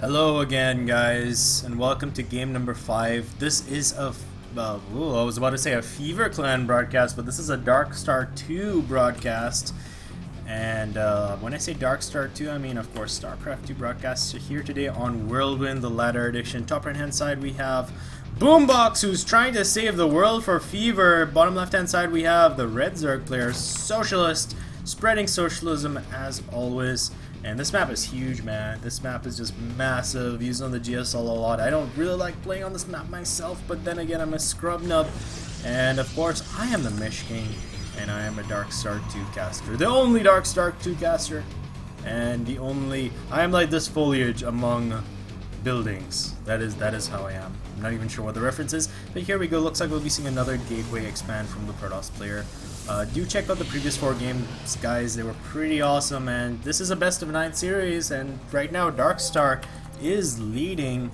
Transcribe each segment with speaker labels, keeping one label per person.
Speaker 1: Hello again, guys, and welcome to game number 5. This is I was about to say a Feverclan broadcast, but this is a Darkstar 2 broadcast. And when I say Darkstar 2, I mean, of course, StarCraft 2 broadcasts. So here today on Whirlwind, the Ladder Edition. Top right-hand side, we have Boombox, who's trying to save the world for Fever. Bottom left-hand side, we have the Red Zerg player, Socialist, spreading socialism as always. And this map is huge, man. This map is just massive, used on the GSL a lot. I don't really like playing on this map myself, but then again, I'm a scrub nub. And of course, I am the Mish King, and I am a Darkstar 2 caster. The only Darkstar 2 caster, and I am like this foliage among buildings. That is how I am. I'm not even sure what the reference is, but here we go. Looks like we'll be seeing another gateway expand from the Protoss player. Do check out the previous 4 games, guys. They were pretty awesome, and this is a best of 9 series, and right now Darkstar is leading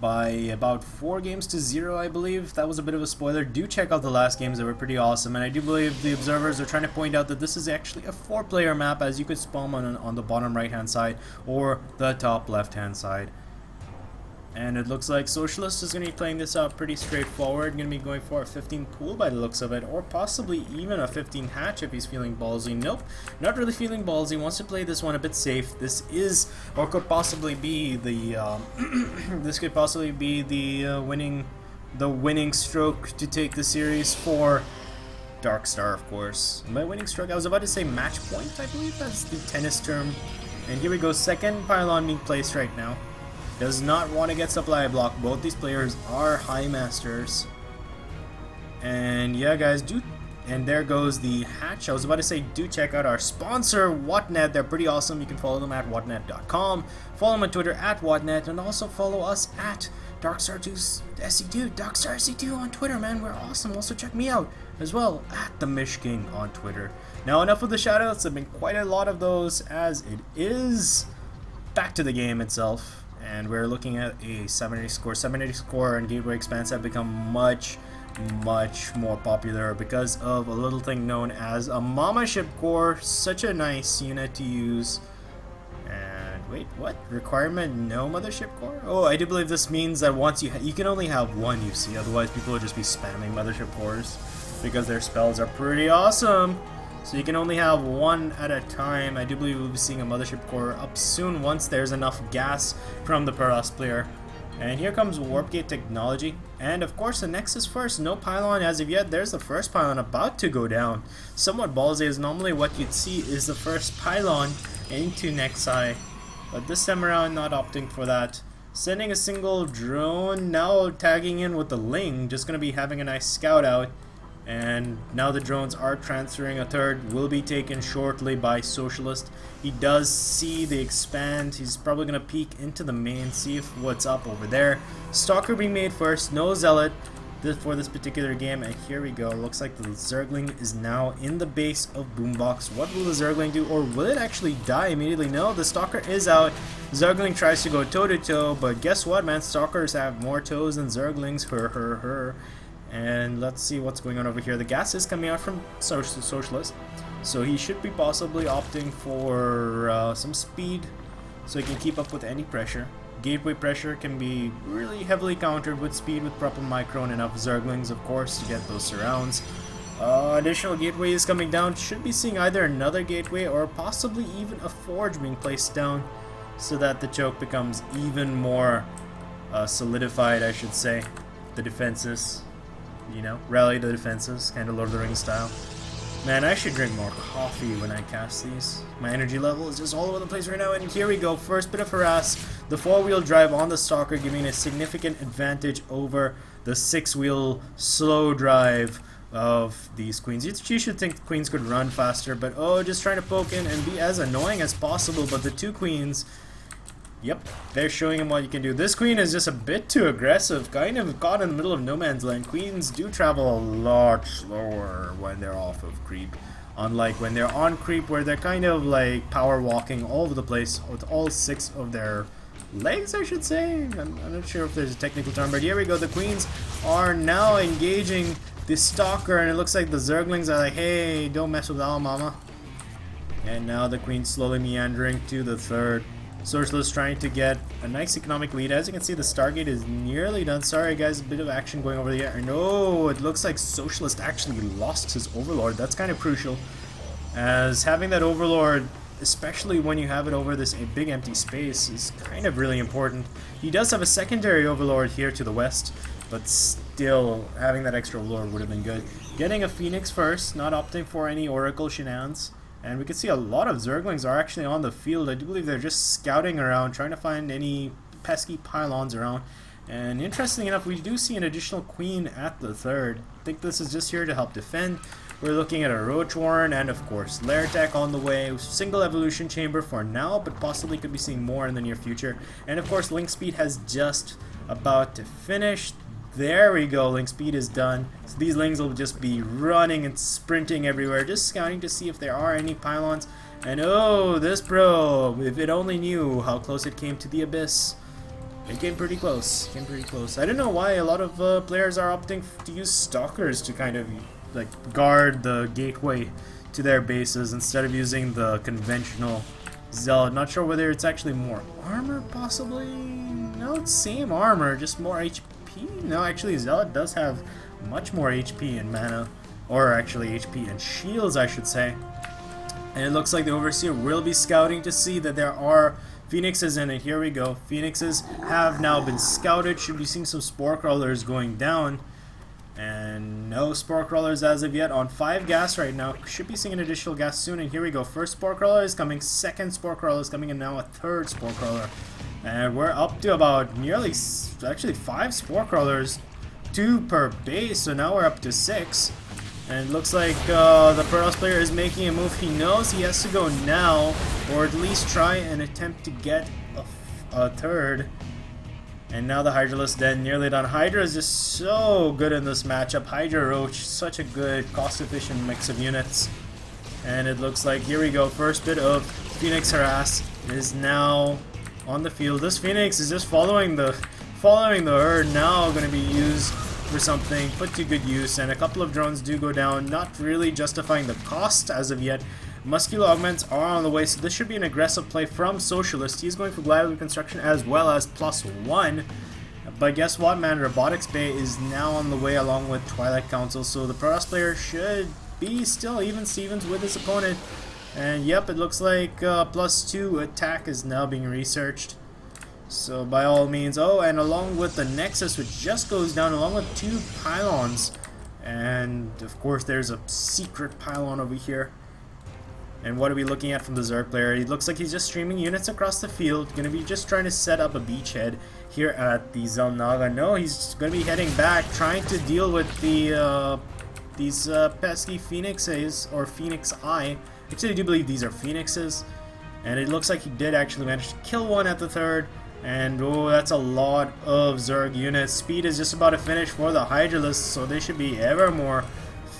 Speaker 1: by about 4 games to 0, I believe. That was a bit of a spoiler. Do check out the last games. They were pretty awesome, and I do believe the observers are trying to point out that this is actually a 4-player map, as you could spawn on the bottom right hand side or the top left hand side. And it looks like Socialist is going to be playing this out pretty straightforward. Going to be going for a 15 pool by the looks of it, or possibly even a 15 hatch if he's feeling ballsy. Nope, not really feeling ballsy. Wants to play this one a bit safe. This is, or could possibly be the this could possibly be the winning stroke to take the series for Darkstar, of course. By winning stroke, I was about to say match point. I believe that's the tennis term. And here we go, second pylon being placed right now. Does not want to get supply block. Both these players are high masters. And yeah, guys, and there goes the hatch. I was about to say, do check out our sponsor, Whatnet. They're pretty awesome. You can follow them at whatnet.com. Follow them on Twitter at Whatnet, and also follow us at Darkstar2 Darkstar SC2 on Twitter, man. We're awesome. Also check me out as well at the Mish King on Twitter. Now, enough of the shoutouts. There have been quite a lot of those, as it is back to the game itself. And we're looking at a 780 score. 780 score and Gateway Expanse have become much more popular because of a little thing known as a Mama Ship Core. Such a nice unit to use. And wait, what? Requirement no Mothership Core? Oh, I do believe this means that once you can only have one, you see. Otherwise, people will just be spamming Mothership Cores because their spells are pretty awesome. So you can only have one at a time. I do believe we'll be seeing a Mothership Core up soon once there's enough gas from the Protoss player. And here comes Warp Gate technology. And of course the Nexus first. No pylon as of yet. There's the first pylon about to go down. Somewhat ballsy, as normally what you'd see is the first pylon into Nexi. But this time around, not opting for that. Sending a single drone, now tagging in with the Ling. Just going to be having a nice scout out. And now the drones are transferring. A third will be taken shortly by Socialist. He does see the expand. He's probably going to peek into the main, see if what's up over there. Stalker being made first. No Zealot for this particular game. And here we go. Looks like the Zergling is now in the base of Boombox. What will the Zergling do? Or will it actually die immediately? No, the Stalker is out. Zergling tries to go toe-to-toe. But guess what, man? Stalkers have more toes than Zerglings. Her. And let's see what's going on over here. The gas is coming out from Socialist, so he should be possibly opting for some speed so he can keep up with any pressure. Gateway pressure can be really heavily countered with speed with proper micro and enough Zerglings, of course, to get those surrounds. Additional gateway is coming down. Should be seeing either another gateway or possibly even a forge being placed down so that the choke becomes even more solidified, I should say. The defenses. You know, rally the defenses, kind of Lord of the Rings style. Man, I should drink more coffee when I cast these. My energy level is just all over the place right now, and here we go. First bit of harass. The 4-wheel drive on the Stalker giving a significant advantage over the 6-wheel slow drive of these Queens. You should think Queens could run faster, but oh, just trying to poke in and be as annoying as possible. But the 2 Queens... Yep, they're showing him what you can do. This Queen is just a bit too aggressive, kind of caught in the middle of no man's land. Queens do travel a lot slower when they're off of creep, unlike when they're on creep, where they're kind of like power walking all over the place with all 6 of their legs, I should say. I'm not sure if there's a technical term, but here we go. The Queens are now engaging the Stalker, and it looks like the Zerglings are like, hey, don't mess with our mama. And now the Queen's slowly meandering to the third. Socialist trying to get a nice economic lead. As you can see, the Stargate is nearly done. Sorry guys, a bit of action going over there. No, it looks like Socialist actually lost his Overlord. That's kind of crucial, as having that Overlord, especially when you have it over this big empty space, is kind of really important. He does have a secondary Overlord here to the west, but still having that extra Overlord would have been good. Getting a Phoenix first, not opting for any Oracle shenanigans. And we can see a lot of Zerglings are actually on the field. I do believe they're just scouting around, trying to find any pesky pylons around. And interestingly enough, we do see an additional Queen at the third. I think this is just here to help defend. We're looking at a Roach Warren and of course Lair Tech on the way. Single Evolution Chamber for now, but possibly could be seeing more in the near future. And of course Link Speed has just about to finish. There we go, Link Speed is done. So these Lings will just be running and sprinting everywhere, just scouting to see if there are any pylons. And oh, this probe, if it only knew how close it came to the abyss. It came pretty close, I don't know why a lot of players are opting to use Stalkers to kind of like guard the gateway to their bases instead of using the conventional Zealot. Not sure whether it's actually more armor, possibly? No, it's same armor, just more HP. No, actually Zealot does have much more HP and mana, or actually HP and shields I should say. And it looks like the Overseer will be scouting to see that there are Phoenixes in it. Here we go. Phoenixes have now been scouted. Should be seeing some Spore Crawlers going down. And no Spore Crawlers as of yet on 5 gas right now. Should be seeing an additional gas soon. And here we go. First Spore Crawler is coming. Second Spore Crawler is coming. And now a third Spore Crawler. And we're up to about nearly, actually 5 Spore Crawlers. 2 per base. So now we're up to 6. And it looks like the Protoss player is making a move. He knows he has to go now, or at least try and attempt to get a third. And now the Hydralisk then nearly done. Hydra is just so good in this matchup. Hydra Roach, such a good cost-efficient mix of units. And it looks like, here we go, first bit of Phoenix Harass is now on the field. This Phoenix is just following the herd, now going to be used for something, put to good use, and a couple of drones do go down, not really justifying the cost as of yet. Muscular augments are on the way, so this should be an aggressive play from Socialist. He's going for Glider Reconstruction as well as +1. But guess what, man? Robotics Bay is now on the way along with Twilight Council, so the Protoss player should be still even Stevens with his opponent. And yep, it looks like +2 attack is now being researched. So by all means, oh, and along with the Nexus, which just goes down, along with 2 pylons. And of course there's a secret pylon over here. And what are we looking at from the Zerg player? He looks like he's just streaming units across the field, gonna be just trying to set up a beachhead here at the Zelnaga. No, he's gonna be heading back, trying to deal with the these pesky Phoenixes, or Phoenix Eye. Actually, I do believe these are Phoenixes. And it looks like he did actually manage to kill one at the third. And oh, that's a lot of Zerg units. Speed is just about to finish for the Hydralisks, so they should be ever more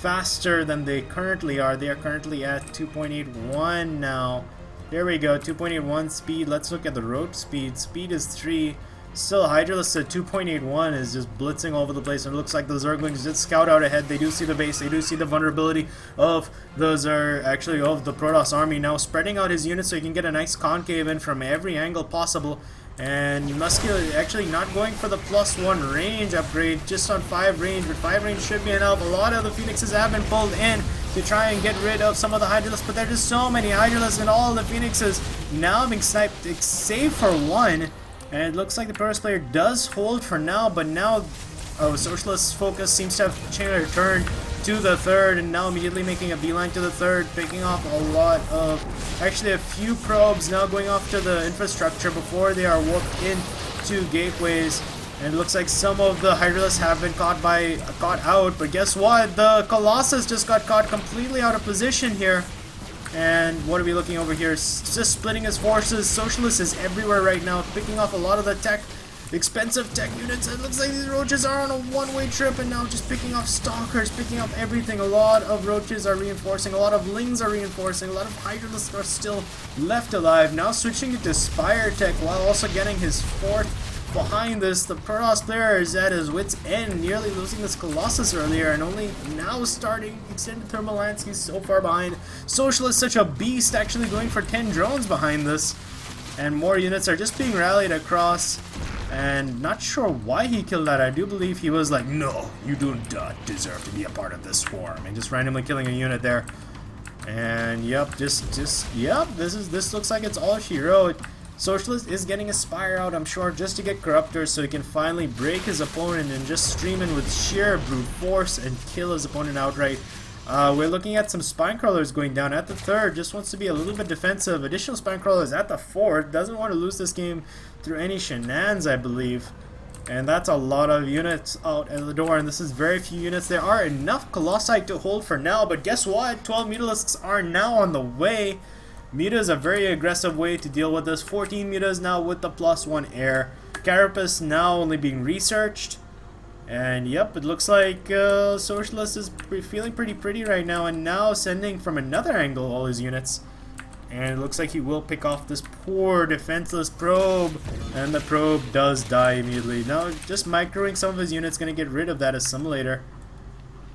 Speaker 1: faster than they currently are. They are currently at 2.81 now. There we go, 2.81 speed. Let's look at the road speed. Speed is 3. Still, Hydralisk at 2.81 is just blitzing all over the place. And it looks like the Zerglings did scout out ahead. They do see the base. They do see the vulnerability of the of the Protoss army. Now spreading out his units so he can get a nice concave in from every angle possible. And Muscular actually not going for the +1 range upgrade, just on 5 range, but 5 range should be enough. A lot of the Phoenixes have been pulled in to try and get rid of some of the Hydralisks, but there are just so many Hydralisks, and all the Phoenixes now being sniped, save for 1. And it looks like the Protoss player does hold for now, but now Socialist's focus seems to have turned to the third, and now immediately making a beeline to the third, picking off a lot of, actually a few probes now going off to the infrastructure before they are warped into gateways. And it looks like some of the Hydralisks have been caught out, but guess what? The Colossus just got caught completely out of position here. And what are we looking over here? Just splitting his forces. Socialist is everywhere right now, picking off a lot of the expensive tech units. It looks like these roaches are on a one-way trip, and now just picking off stalkers, picking up everything. A lot of roaches are reinforcing, a lot of lings are reinforcing, a lot of Hydralisks are still left alive. Now switching it to Spire Tech while also getting his 4th behind this. The Protoss player is at his wit's end, nearly losing this Colossus earlier, and only now starting extended thermal lance. He's so far behind. Socialist, such a beast, actually going for 10 drones behind this. and more units are just being rallied across. And not sure why he killed that. I do believe he was like, no, you do not deserve to be a part of this swarm, and just randomly killing a unit there. And yep, yep, this looks like it's all she wrote. Socialist is getting a Spire out, I'm sure, just to get Corruptors so he can finally break his opponent and just stream in with sheer brute force and kill his opponent outright. We're looking at some Spinecrawlers going down at the 3rd, just wants to be a little bit defensive. Additional Spinecrawlers at the 4th, doesn't want to lose this game through any shenanigans, I believe. And that's a lot of units out at the door, and this is very few units. There are enough Colossi to hold for now, but guess what? 12 Mutalisks are now on the way. Muta is a very aggressive way to deal with this. 14 Mutas now with the +1 air. Carapace now only being researched. And yep, it looks like Socialist is feeling pretty right now, and now sending from another angle all his units. And it looks like he will pick off this poor defenseless probe, and the probe does die immediately. Now just microing some of his units, going to get rid of that assimilator.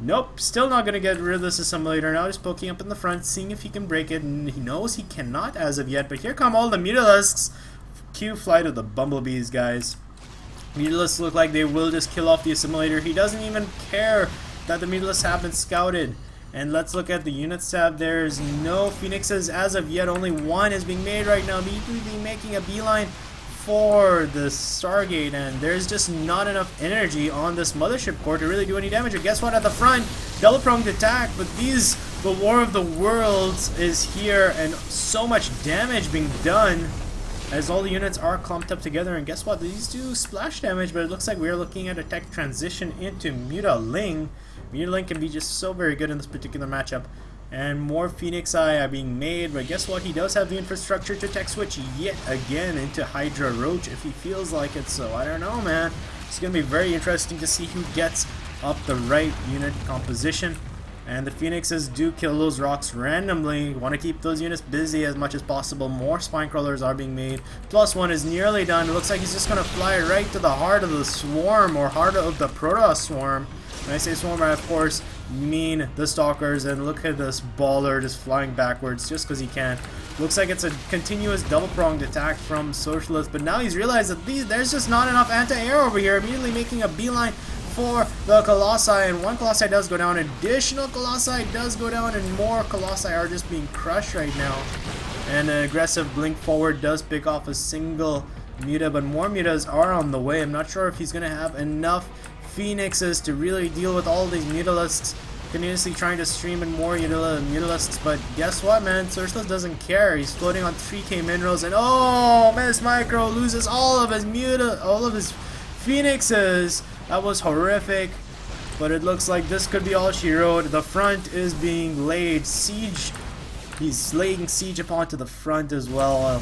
Speaker 1: Nope, still not going to get rid of this assimilator. Now just poking up in the front, seeing if he can break it, and he knows he cannot as of yet. But here come all the Mutalisks. Cue Flight of the Bumblebees, guys. Mutalisks look like they will just kill off the assimilator. He doesn't even care that the Mutalisks have been scouted. And let's look at the units tab. There's no Phoenixes as of yet. Only one is being made right now. Immediately making a beeline for the Stargate, and there's just not enough energy on this mothership core to really do any damage. And guess what? At the front, double pronged attack, but the War of the Worlds is here, and so much damage being done as all the units are clumped up together. And guess what? These do splash damage, but it looks like we're looking at a tech transition into Mutaling. Mutaling can be just so very good in this particular matchup. And more Phoenix Eye are being made, but guess what? He does have the infrastructure to tech switch yet again into Hydra Roach if he feels like it. So I don't know, man. It's going to be very interesting to see who gets up the right unit composition. And the Phoenixes do kill those rocks randomly. Want to keep those units busy as much as possible. More Spinecrawlers are being made. +1 is nearly done. It looks like he's just going to fly right to the heart of the swarm, or heart of the Protoss swarm. When I say swarm, I of course mean the Stalkers. And look at this baller just flying backwards just because he can. Looks like it's a continuous double-pronged attack from Socialist, but now he's realized that there's just not enough anti-air over here. Immediately making a beeline for the Colossi, and one Colossi does go down. Additional Colossi does go down, and more Colossi are just being crushed right now. And an aggressive blink forward does pick off a single Muta, but more Mutas are on the way. I'm not sure if he's going to have enough Phoenixes to really deal with all these Mutalisks. Continuously trying to stream in more Mutalisks, but guess what, man? Socialist doesn't care. He's floating on 3k minerals, and oh, Miss Micro loses all of his Phoenixes. That was horrific, but it looks like this could be all she wrote. The front is being laid siege. He's laying siege upon to the front as well.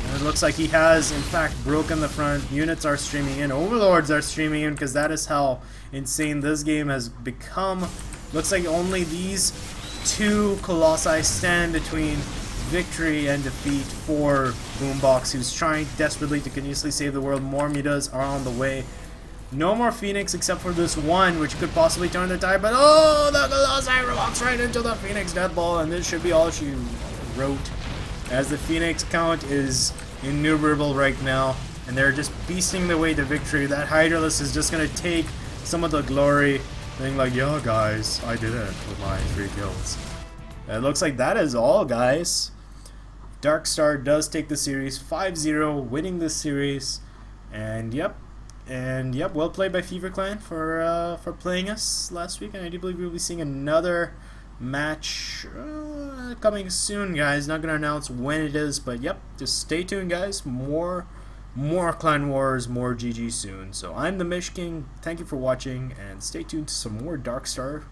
Speaker 1: And it looks like he has, in fact, broken the front. Units are streaming in. Overlords are streaming in, because that is how insane this game has become. Looks like only these two Colossi stand between victory and defeat for Boombox, who's trying desperately to continuously save the world. More Mutas are on the way. No more Phoenix except for this one, which could possibly turn the tide, but oh, the Colossi walks right into the Phoenix Death Ball, and this should be all she wrote, as the Phoenix count is innumerable right now, and they're just beasting their way to victory. That Hydralist is just going to take some of the glory, being like, yo guys, I did it with my 3 kills. It looks like that is all, guys. Darkstar does take the series 5-0, winning this series, and yep, well played by Feverclan for playing us last week, and I do believe we'll be seeing another match coming soon, guys. Not gonna announce when it is, but yep, just stay tuned, guys. More Clan Wars, more GG soon. So I'm the Mish King. Thank you for watching, and stay tuned to some more Darkstar.